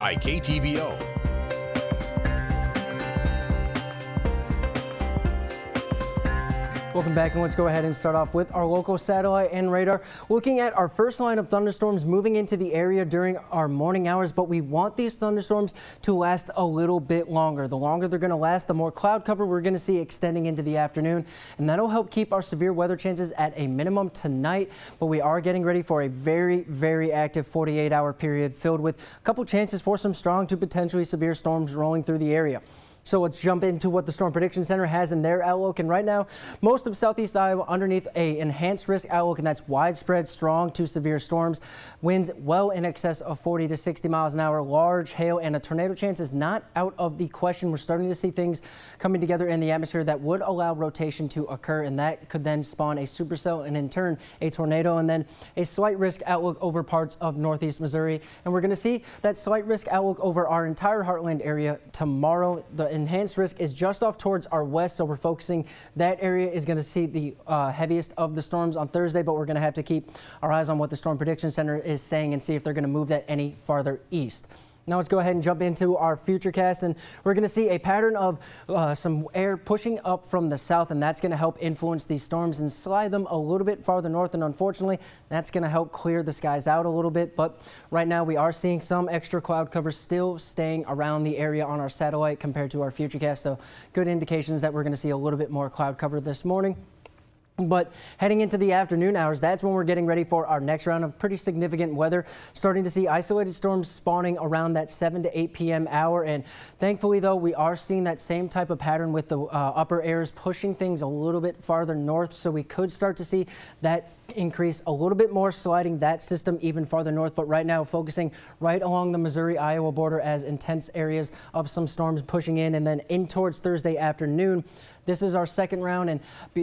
IKTVO. Welcome back, and let's go ahead and start off with our local satellite and radar. Looking at our first line of thunderstorms moving into the area during our morning hours, but we want these thunderstorms to last a little bit longer. The longer they're going to last, the more cloud cover we're going to see extending into the afternoon, and that'll help keep our severe weather chances at a minimum tonight. But we are getting ready for a very active 48-hour period filled with a couple chances for some strong to potentially severe storms rolling through the area. So let's jump into what the Storm Prediction Center has in their outlook. And right now, most of southeast Iowa underneath a enhanced risk outlook, and that's widespread strong to severe storms. Winds well in excess of 40 to 60 miles an hour. Large hail and a tornado chance is not out of the question. We're starting to see things coming together in the atmosphere that would allow rotation to occur, and that could then spawn a supercell and in turn a tornado, and then a slight risk outlook over parts of northeast Missouri. And we're going to see that slight risk outlook over our entire heartland area tomorrow. The enhanced risk is just off towards our west, so we're focusing that area is going to see the heaviest of the storms on Thursday, but we're going to have to keep our eyes on what the Storm Prediction Center is saying and see if they're going to move that any farther east. Now let's go ahead and jump into our futurecast, and we're going to see a pattern of some air pushing up from the south, and that's going to help influence these storms and slide them a little bit farther north, and unfortunately that's going to help clear the skies out a little bit. But right now we are seeing some extra cloud cover still staying around the area on our satellite compared to our futurecast, so good indications that we're going to see a little bit more cloud cover this morning. But heading into the afternoon hours, that's when we're getting ready for our next round of pretty significant weather. Starting to see isolated storms spawning around that 7 to 8 p.m. hour. And thankfully, though, we are seeing that same type of pattern with the upper airs pushing things a little bit farther north. So we could start to see that increase a little bit more, sliding that system even farther north. But right now, focusing right along the Missouri-Iowa border as intense areas of some storms pushing in, and then in towards Thursday afternoon. This is our second round, and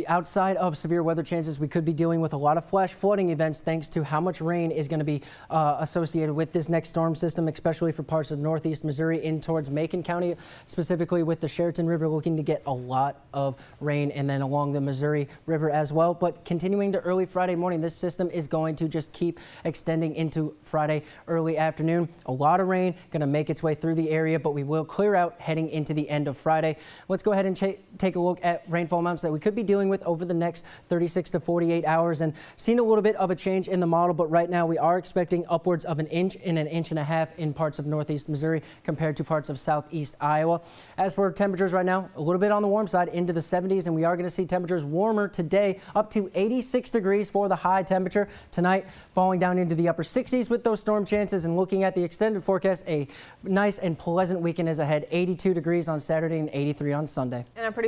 outside of severe weather chances, we could be dealing with a lot of flash flooding events thanks to how much rain is going to be associated with this next storm system, especially for parts of northeast Missouri in towards Macon County, specifically with the Sheraton River looking to get a lot of rain, and then along the Missouri River as well. But continuing to early Friday morning, this system is going to just keep extending into Friday early afternoon. A lot of rain going to make its way through the area, but we will clear out heading into the end of Friday. Let's go ahead and take a look at rainfall amounts that we could be dealing with over the next 36 to 48 hours, and seen a little bit of a change in the model, but right now we are expecting upwards of an inch and an inch and a half in parts of northeast Missouri compared to parts of southeast Iowa. As for temperatures right now, a little bit on the warm side into the 70s, and we are going to see temperatures warmer today up to 86 degrees for the high temperature. Tonight falling down into the upper 60s with those storm chances, and looking at the extended forecast, a nice and pleasant weekend is ahead. 82 degrees on Saturday and 83 on Sunday. And I'm pretty sure